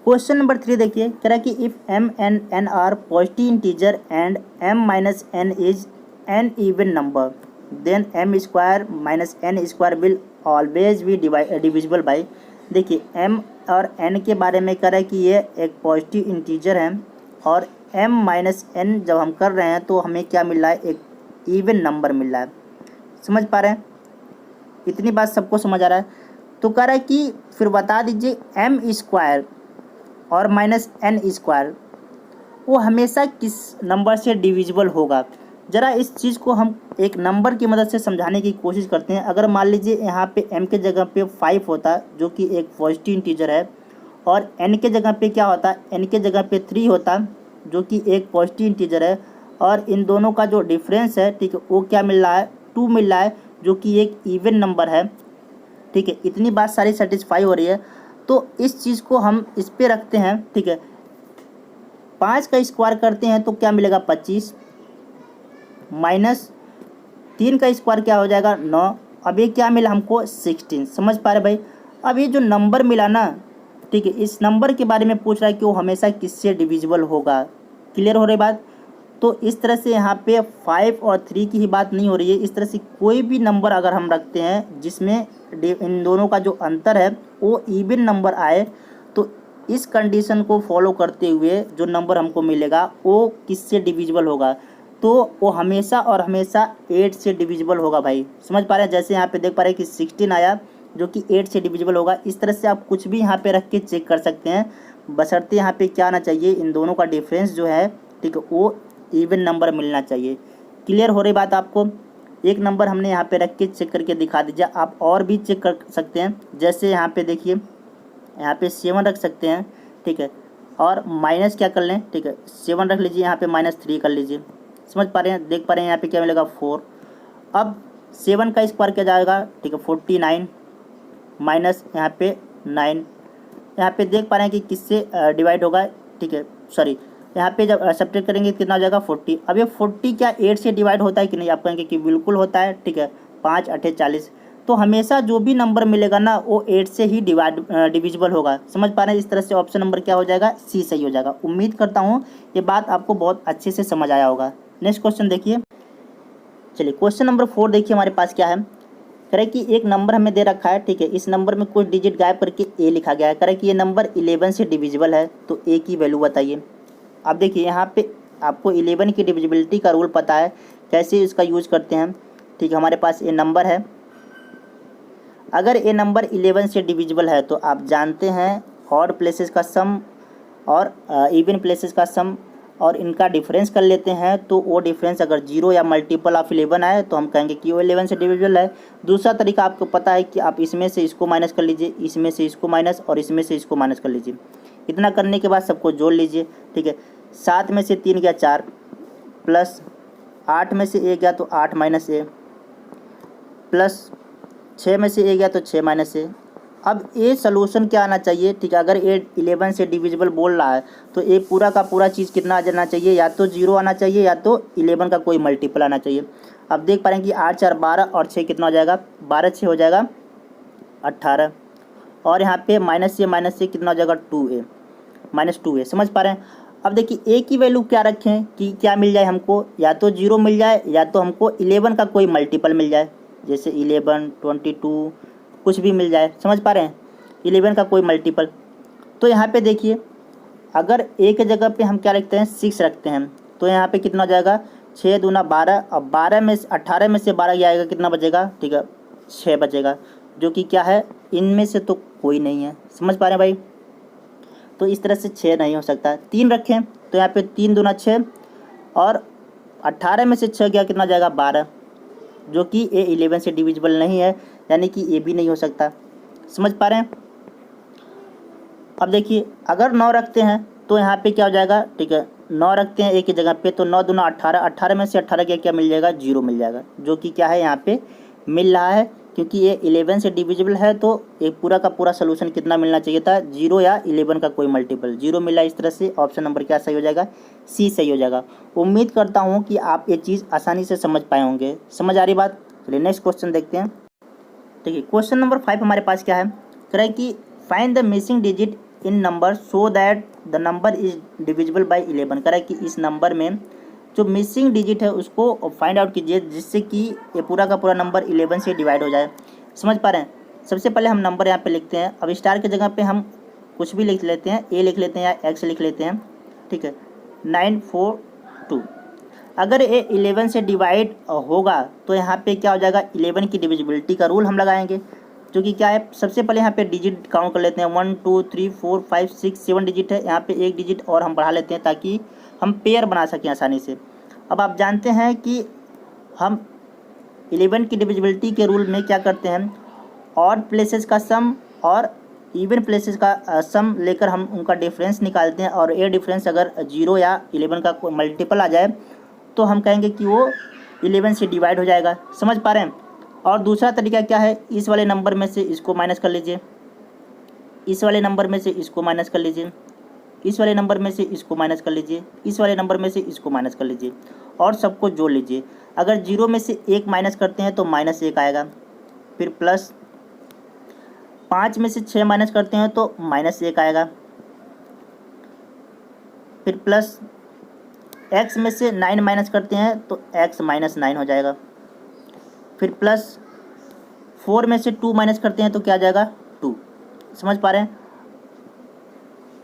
क्वेश्चन नंबर 3 देखिए, कह रहा है कि if m and n are positive integer and m minus n is an even number, then m square minus n square will always be divisible by. देखिए m और n के बारे में कह रहा है कि ये एक पॉजिटिव इंटीजर है, और m माइनस n जब हम कर रहे हैं तो हमें क्या मिल रहा है, एक इवन नंबर मिल रहा है। समझ पा रहे हैं? इतनी बात सबको समझ आ रहा है? तो कह रहा है कि फिर बता दीजिए m स्क्वायर और माइनस n स्क्वायर वो हमेशा किस नंबर से डिविजिबल होगा। ज़रा इस चीज़ को हम एक नंबर की मदद से समझाने की कोशिश करते हैं। अगर मान लीजिए यहाँ पे m के जगह पे 5 होता जो कि एक पॉजिटिव इंटीजर है, और n के जगह पे क्या होता, n के जगह पे 3 होता जो कि एक पॉजिटिव इंटीजर है, और इन दोनों का जो डिफरेंस है, ठीक है, वो क्या मिल रहा है, 2 मिल रहा है, जो कि एक इवन नंबर है। ठीक है, इतनी बात सारी सेटिस्फाई हो रही है। तो इस चीज़ को हम इस पे रखते हैं। ठीक है, 5 का स्क्वायर करते हैं तो क्या मिलेगा, 25, माइनस 3 का स्क्वायर क्या हो जाएगा, 9। अब ये क्या मिला हमको, 16। समझ पा रहे भाई? अब ये जो नंबर मिला ना, ठीक है, इस नंबर के बारे में पूछ रहा है कि वो हमेशा किससे डिविजिबल होगा। क्लियर हो रही बात? तो इस तरह से यहाँ पे 5 और 3 की ही बात नहीं हो रही है। इस तरह से कोई भी नंबर अगर हम रखते हैं जिसमें इन दोनों का जो अंतर है वो इवन नंबर आए, तो इस कंडीशन को फॉलो करते हुए जो नंबर हमको मिलेगा वो किससे डिविजिबल होगा, तो वो हमेशा और हमेशा 8 से डिविजिबल होगा भाई। समझ पा रहे हैं? जैसे यहाँ पे देख पा रहे हैं कि 16 आया जो कि 8 से डिविजिबल होगा। इस तरह से आप कुछ भी यहाँ पे रख के चेक कर सकते हैं, बशर्ते यहाँ पे क्या आना चाहिए, इन दोनों का डिफरेंस जो है, ठीक है, वो इवन नंबर मिलना चाहिए। क्लियर हो रही बात आपको? एक नंबर हमने यहाँ पे रख के चेक करके दिखा दीजिए। आप और भी चेक कर सकते हैं, जैसे यहाँ पे देखिए, यहाँ पे 7 रख सकते हैं। ठीक है, और माइनस क्या कर लें, ठीक है, 7 रख लीजिए, यहाँ पे -3 कर लीजिए। समझ पा रहे हैं? देख पा रहे हैं यहाँ पे क्या मिलेगा, 4। अब 7 का स्क्वायर क्या जाएगा, ठीक है, 49, माइनस यहाँ पे 9। यहाँ पे देख पा रहे हैं कि किससे डिवाइड होगा। ठीक है, सॉरी, यहाँ पे जब सब्ट्रैक्ट करेंगे कितना हो जाएगा, 40। अब ये 40 क्या 8 से डिवाइड होता है कि नहीं, आप कहेंगे कि बिल्कुल होता है। ठीक है, 5 8 40, तो हमेशा जो भी नंबर मिलेगा ना वो 8 से ही डिविजिबल होगा। समझ पा रहे हैं? इस तरह से ऑप्शन नंबर क्या हो जाएगा, सी सही हो जाएगा। उम्मीद करता हूँ ये बात आपको बहुत अच्छे से समझ आया होगा। नेक्स्ट क्वेश्चन देखिए। चलिए क्वेश्चन नंबर 4 देखिए हमारे पास क्या है। करें कि एक नंबर हमें दे रखा है, ठीक है, इस नंबर में कुछ डिजिट गायब करके ए लिखा गया है। करें कि ये नंबर 11 से डिविजिबल है, तो ए की वैल्यू बताइए। अब देखिए यहाँ पे आपको 11 की डिविजिबिलिटी का रूल पता है, कैसे इसका यूज करते हैं। ठीक है, हमारे पास ये नंबर है, अगर ये नंबर 11 से डिविजिबल है तो आप जानते हैं ऑड प्लेसेस का सम और इवन प्लेसेस का सम और इनका डिफरेंस कर लेते हैं, तो वो डिफरेंस अगर 0 या मल्टीपल ऑफ 11 आए तो हम कहेंगे कि वो 11 से डिविजिबल है। दूसरा तरीका आपको पता है कि आप इसमें से इसको माइनस कर लीजिए, इसमें से इसको माइनस और इसमें से इसको माइनस कर लीजिए। इतना करने के बाद सबको जोड़ लीजिए। ठीक है, 7 में से 3 गया 4, प्लस 8 में से ए गया तो 8 माइनस ए, प्लस 6 में से ए गया तो 6 माइनस ए। अब ए सोल्यूशन क्या आना चाहिए, ठीक है, अगर ए 11 से डिविजिबल बोल रहा है तो ए पूरा का पूरा चीज़ कितना आ जाना चाहिए, या तो 0 आना चाहिए या तो 11 का कोई मल्टीपल आना चाहिए। अब देख पा रहे हैं कि 8 4 12 और 6 कितना हो जाएगा, 12 6 हो जाएगा 18, और यहाँ पे माइनस से कितना हो जाएगा, 2a माइनस 2a। समझ पा रहे हैं? अब देखिए ए की वैल्यू क्या रखें कि क्या मिल जाए हमको, या तो 0 मिल जाए या तो हमको 11 का कोई मल्टीपल मिल जाए, जैसे 11 22 कुछ भी मिल जाए। समझ पा रहे हैं? 11 का कोई मल्टीपल। तो यहाँ पे देखिए अगर ए के जगह पे हम क्या रखते हैं, 6 रखते हैं, तो यहाँ पे कितना हो जाएगा, 6 दूना 12, अब 12 में से 18 में से 12 जाएगा, कितना बचेगा, ठीक है 6 बचेगा, जो कि क्या है, इनमें से तो कोई नहीं है। समझ पा रहे हैं भाई? तो इस तरह से 6 नहीं हो सकता। 3 रखें तो यहाँ पे 3 दूना 6 और 18 में से 6 गया, कितना जाएगा 12, जो कि ए 11 से डिविजिबल नहीं है, यानी कि ए भी नहीं हो सकता। समझ पा रहे हैं? अब देखिए अगर 9 रखते हैं तो यहाँ पे क्या हो जाएगा, ठीक है 9 रखते हैं ए की जगह पे, तो 9 दूना 18, 18 में से 18 क्या मिल जाएगा, 0 मिल जाएगा, जो कि क्या है यहाँ पे मिल रहा है, क्योंकि ये 11 से डिविजिबल है। तो एक पूरा का पूरा सोल्यूशन कितना मिलना चाहिए था, 0 या 11 का कोई मल्टीपल, 0 मिला। इस तरह से ऑप्शन नंबर क्या सही हो जाएगा, सी सही हो जाएगा। उम्मीद करता हूँ कि आप ये चीज़ आसानी से समझ पाए होंगे। समझ आ रही बात? चलिए नेक्स्ट क्वेश्चन देखते हैं। ठीक है, क्वेश्चन नंबर 5 हमारे पास क्या है, कह रहा है कि find the missing digit in number so that the number is divisible by 11। कह रहा है कि इस नंबर में जो मिसिंग डिजिट है उसको फाइंड आउट कीजिए, जिससे कि ये पूरा का पूरा नंबर 11 से डिवाइड हो जाए। समझ पा रहे हैं? सबसे पहले हम नंबर यहाँ पे लिखते हैं। अब स्टार की जगह पे हम कुछ भी लिख लेते हैं, ए लिख लेते हैं या एक्स लिख लेते हैं। ठीक है, 942। अगर ये 11 से डिवाइड होगा तो यहाँ पे क्या हो जाएगा, 11 की डिविजिबिलिटी का रूल हम लगाएंगे, जो कि क्या है, सबसे पहले यहाँ पे डिजिट काउंट कर लेते हैं। 1 2 3 4 5 6 7 डिजिट है, यहाँ पे एक डिजिट और हम बढ़ा लेते हैं ताकि हम पेयर बना सकें आसानी से। अब आप जानते हैं कि हम 11 की डिविजिबिलिटी के रूल में क्या करते हैं, ऑड प्लेसेस का सम और इवन प्लेसेस का सम लेकर हम उनका डिफरेंस निकालते हैं, और ये डिफरेंस अगर 0 या 11 का कोई मल्टीपल आ जाए तो हम कहेंगे कि वो 11 से डिवाइड हो जाएगा। समझ पा रहे हैं? और दूसरा तरीका क्या है, इस वाले नंबर में से इसको माइनस कर लीजिए, इस वाले नंबर में से इसको माइनस कर लीजिए, इस वाले नंबर में से इसको माइनस कर लीजिए, इस वाले नंबर में से इसको माइनस कर लीजिए, और सबको जोड़ लीजिए। अगर 0 में से 1 माइनस करते हैं तो -1 आएगा, फिर प्लस 5 में से 6 माइनस करते हैं तो -1 आएगा, फिर प्लस x में से 9 माइनस करते हैं तो x -9 हो जाएगा, फिर प्लस 4 में से 2 माइनस करते हैं तो क्या आ जाएगा, 2। समझ पा रहे हैं?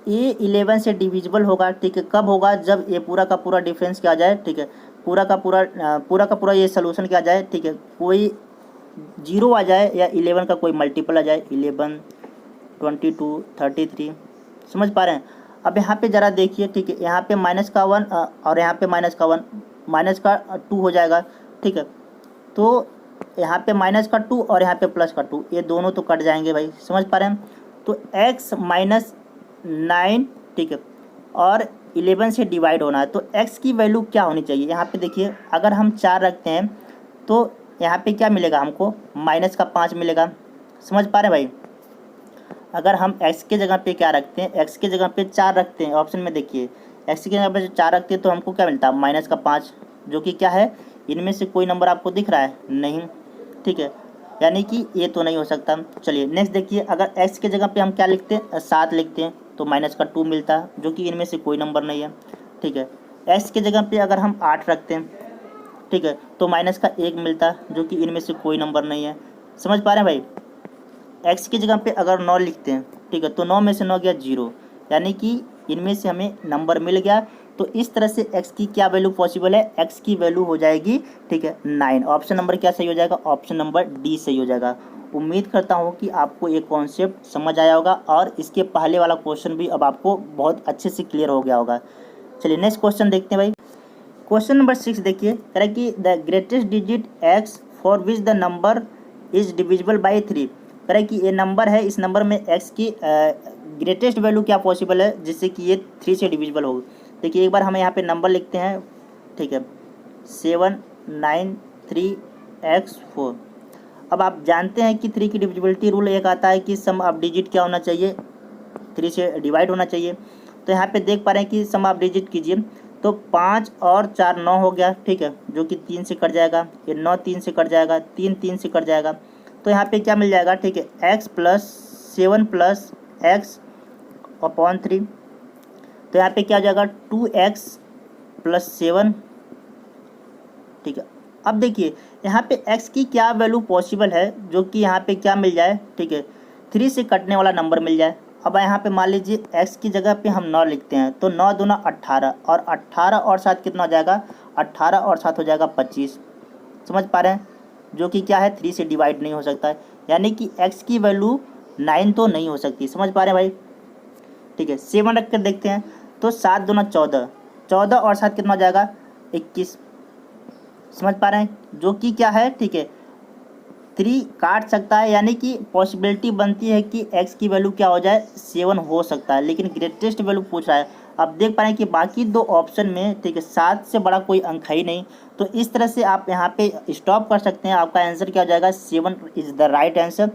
ये 11 से डिविजिबल होगा, ठीक है, कब होगा, जब ये पूरा का पूरा डिफरेंस क्या आ जाए, ठीक है, पूरा का पूरा ये सोल्यूशन क्या आ जाए, ठीक है, कोई 0 आ जाए या 11 का कोई मल्टीपल आ जाए, 11 22 33। समझ पा रहे हैं? अब यहाँ पे ज़रा देखिए, ठीक है, यहाँ पे माइनस का 1 और यहाँ पे माइनस का 1, माइनस का 2 हो जाएगा, ठीक है, तो यहाँ पे माइनस का 2 और यहाँ पे प्लस का 2, ये दोनों तो कट जाएंगे भाई। समझ पा रहे हैं? तो x -9, ठीक है, और 11 से डिवाइड होना है, तो x की वैल्यू क्या होनी चाहिए। यहाँ पे देखिए अगर हम 4 रखते हैं तो यहाँ पे क्या मिलेगा हमको, -5 मिलेगा। समझ पा रहे हैं भाई? अगर हम x के जगह पे क्या रखते हैं, x के जगह पे 4 रखते हैं, ऑप्शन में देखिए x की जगह पे 4 रखते हैं तो हमको क्या मिलता है, -5, जो कि क्या है, इनमें से कोई नंबर आपको दिख रहा है नहीं, ठीक है। यानी कि ये तो नहीं हो सकता। चलिए नेक्स्ट देखिए, अगर x के जगह पे हम क्या लिखते हैं, 7 लिखते हैं तो माइनस का 2 मिलता है, जो कि इनमें से कोई नंबर नहीं है। ठीक है, x के जगह पे अगर हम 8 रखते हैं, ठीक है, तो माइनस का 1 मिलता है, जो कि इनमें से कोई नंबर नहीं है। समझ पा रहे हैं भाई। x की जगह पे अगर 9 लिखते हैं, ठीक है, तो 9 में से 9 गया 0, यानी कि इनमें से हमें नंबर मिल गया। तो इस तरह से x की क्या वैल्यू पॉसिबल है, x की वैल्यू हो जाएगी, ठीक है, 9। ऑप्शन नंबर क्या सही हो जाएगा, ऑप्शन नंबर डी सही हो जाएगा। उम्मीद करता हूँ कि आपको ये कॉन्सेप्ट समझ आया होगा और इसके पहले वाला क्वेश्चन भी अब आपको बहुत अच्छे से क्लियर हो गया होगा। चलिए नेक्स्ट क्वेश्चन देखते हैं भाई। क्वेश्चन नंबर 6 देखिए, कह रहा है कि the greatest digit x for which the number is divisible by 3। कह रहा है कि ये नंबर है, इस नंबर में x की ग्रेटेस्ट वैल्यू क्या पॉसिबल है जिससे कि ये 3 से डिविजिबल हो। देखिए एक बार हम यहाँ पे नंबर लिखते हैं, ठीक है, 793x4। अब आप जानते हैं कि 3 की डिविजिबिलिटी रूल एक आता है कि सम ऑफ डिजिट क्या होना चाहिए, 3 से डिवाइड होना चाहिए। तो यहाँ पे देख पा रहे हैं कि सम ऑफ डिजिट कीजिए, तो 5 और 4 9 हो गया, ठीक है, जो कि 3 से कट जाएगा, ये 9 3 से कट जाएगा, 3 3 से कट जाएगा। तो यहाँ पे क्या मिल जाएगा, ठीक है, x plus 7 plus x upon 3। तो यहाँ पे क्या हो जाएगा, 2x प्लस 7, ठीक है। अब देखिए यहाँ पे x की क्या वैल्यू पॉसिबल है जो कि यहाँ पे क्या मिल जाए, ठीक है, 3 से कटने वाला नंबर मिल जाए। अब यहाँ पे मान लीजिए x की जगह पे हम 9 लिखते हैं, तो 9 दूना 18, और 18 और 7 कितना हो जाएगा, 18 और 7 हो जाएगा 25। समझ पा रहे हैं, जो कि क्या है, 3 से डिवाइड नहीं हो सकता है, यानी कि x की वैल्यू 9 तो नहीं हो सकती। समझ पा रहे हैं भाई, ठीक है। 7 रख कर देखते हैं, तो 7 दूना 14, 14 और 7 कितना हो जाएगा, 21। समझ पा रहे हैं, जो कि क्या है, ठीक है, 3 काट सकता है, यानी कि पॉसिबिलिटी बनती है कि x की वैल्यू क्या हो जाए, 7 हो सकता है, लेकिन ग्रेटेस्ट वैल्यू पूछ रहा है। अब देख पा रहे हैं कि बाकी दो ऑप्शन में, ठीक है, 7 से बड़ा कोई अंक है ही नहीं। तो इस तरह से आप यहाँ पे स्टॉप कर सकते हैं। आपका आंसर क्या हो जाएगा, 7 इज़ द राइट आंसर।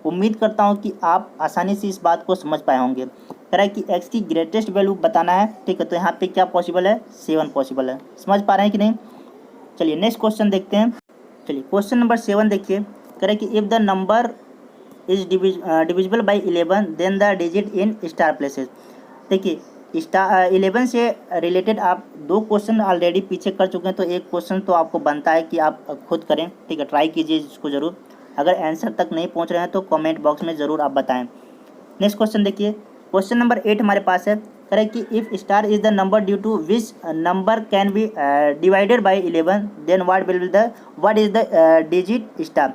उम्मीद करता हूँ कि आप आसानी से इस बात को समझ पाए होंगे। कह रहा है कि x की ग्रेटेस्ट वैल्यू बताना है, ठीक है, तो यहाँ पे क्या पॉसिबल है, 7 पॉसिबल है। समझ पा रहे हैं कि नहीं। चलिए नेक्स्ट क्वेश्चन देखते हैं। चलिए क्वेश्चन नंबर 7 देखिए, कह रहे हैं कि if the number is divisible by 11 then the digit in star places. देखिए स्टार 11 से रिलेटेड आप 2 क्वेश्चन ऑलरेडी पीछे कर चुके हैं, तो एक क्वेश्चन तो आपको बनता है कि आप खुद करें, ठीक है, ट्राई कीजिए इसको ज़रूर। अगर आंसर तक नहीं पहुंच रहे हैं तो कमेंट बॉक्स में ज़रूर आप बताएं। नेक्स्ट क्वेश्चन देखिए, क्वेश्चन नंबर 8 हमारे पास है। करें कि if star is the number due to which number can be divided by 11 then what is the digit star.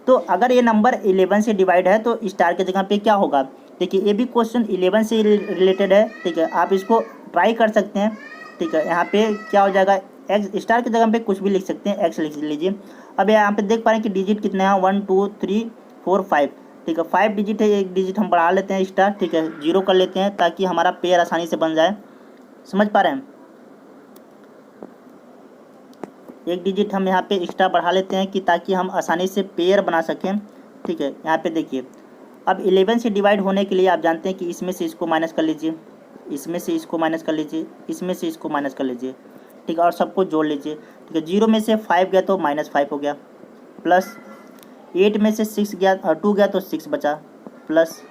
तो अगर ये नंबर 11 से डिवाइड है तो स्टार के जगह पे क्या होगा। देखिए ये भी क्वेश्चन 11 से रिलेटेड है, ठीक है, आप इसको ट्राई कर सकते हैं, ठीक है। यहाँ पे क्या हो जाएगा, एक्स स्टार की जगह पे कुछ भी लिख सकते हैं, एक्स लिख लीजिए। अब यहाँ पे देख पा रहे हैं कि डिजिट कितने हैं, 1 2 3 4 5, ठीक है, 5 डिजिट है, एक डिजिट हम बढ़ा लेते हैं स्टार, ठीक है, 0 कर लेते हैं ताकि हमारा पेयर आसानी से बन जाए। समझ पा रहे हैं, एक डिजिट हम यहाँ पे एक्स्ट्रा बढ़ा लेते हैं कि ताकि हम आसानी से पेयर बना सकें, ठीक है। यहाँ पे देखिए अब 11 से डिवाइड होने के लिए आप जानते हैं कि इसमें से इसको माइनस कर लीजिए, इसमें से इसको माइनस कर लीजिए, इसमें से इसको माइनस कर लीजिए, ठीक है, और सबको जोड़ लीजिए, ठीक है। 0 में से 5 गया तो -5 हो गया, प्लस 8 में से 6 गया 2 गया तो 6 बचा, प्लस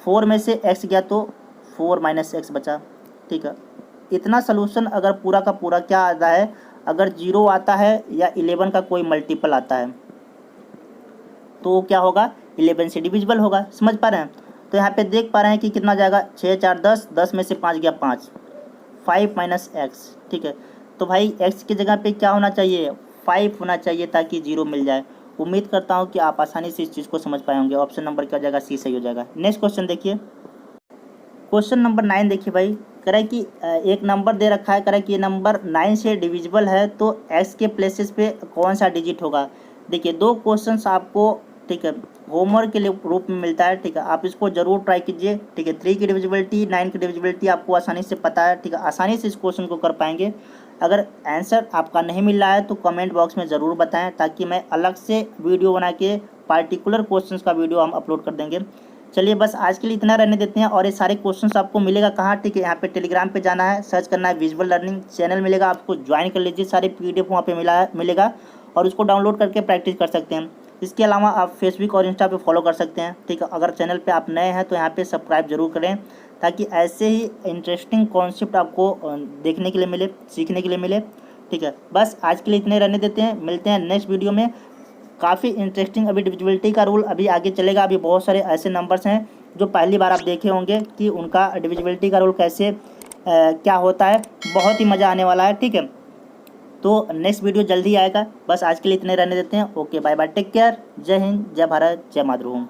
4 में से x गया तो 4 - x बचा, ठीक है। इतना सोल्यूशन अगर पूरा का पूरा क्या आता है, अगर 0 आता है या 11 का कोई मल्टीपल आता है तो क्या होगा, 11 से डिविजिबल होगा। समझ पा रहे हैं, तो यहाँ पे देख पा रहे हैं कि कितना जाएगा, 6 4 10, 10 में से 5 गया 5, 5 - x, ठीक है। तो भाई x की जगह पे क्या होना चाहिए, 5 होना चाहिए ताकि 0 मिल जाए। उम्मीद करता हूँ कि आप आसानी से इस चीज़ को समझ पाए होंगे। ऑप्शन नंबर क्या हो जाएगा, सी सही हो जाएगा। नेक्स्ट क्वेश्चन देखिए, क्वेश्चन नंबर 9 देखिए भाई, कह रहा है कि एक नंबर दे रखा है, कह रहा है कि ये नंबर 9 से डिविजिबल है तो x के प्लेसेस पे कौन सा डिजिट होगा। देखिए 2 क्वेश्चंस आपको, ठीक है, होमवर्क के लिए रूप में मिलता है, ठीक है, आप इसको जरूर ट्राई कीजिए, ठीक है। 3 की डिविजिबिलिटी 9 की डिविजिबिलिटी आपको आसानी से पता है, ठीक है, आसानी से इस क्वेश्चन को कर पाएंगे। अगर आंसर आपका नहीं मिल रहा है तो कमेंट बॉक्स में ज़रूर बताएं ताकि मैं अलग से वीडियो बना के पार्टिकुलर क्वेश्चंस का वीडियो हम अपलोड कर देंगे। चलिए बस आज के लिए इतना रहने देते हैं। और ये सारे क्वेश्चंस आपको मिलेगा कहाँ, ठीक है, यहाँ पे टेलीग्राम पे जाना है, सर्च करना है विजुअल लर्निंग चैनल मिलेगा, आपको ज्वाइन कर लीजिए, सारे PDF वहाँ पे मिलेगा और उसको डाउनलोड करके प्रैक्टिस कर सकते हैं। इसके अलावा आप फेसबुक और इंस्टा पे फॉलो कर सकते हैं, ठीक है। अगर चैनल पे आप नए हैं तो यहाँ पे सब्सक्राइब जरूर करें, ताकि ऐसे ही इंटरेस्टिंग कॉन्सेप्ट आपको देखने के लिए मिले, सीखने के लिए मिले, ठीक है। बस आज के लिए इतने रहने देते हैं, मिलते हैं नेक्स्ट वीडियो में। काफ़ी इंटरेस्टिंग अभी डिविजिबिलिटी का रूल अभी आगे चलेगा। अभी बहुत सारे ऐसे नंबर्स हैं जो पहली बार आप देखे होंगे कि उनका डिविजिबिलिटी का रूल कैसे क्या होता है। बहुत ही मज़ा आने वाला है, ठीक है। तो नेक्स्ट वीडियो जल्दी आएगा। बस आज के लिए इतने रहने देते हैं। Okay, bye bye, take care, जय हिंद, जय भारत, जय मातृभूमि।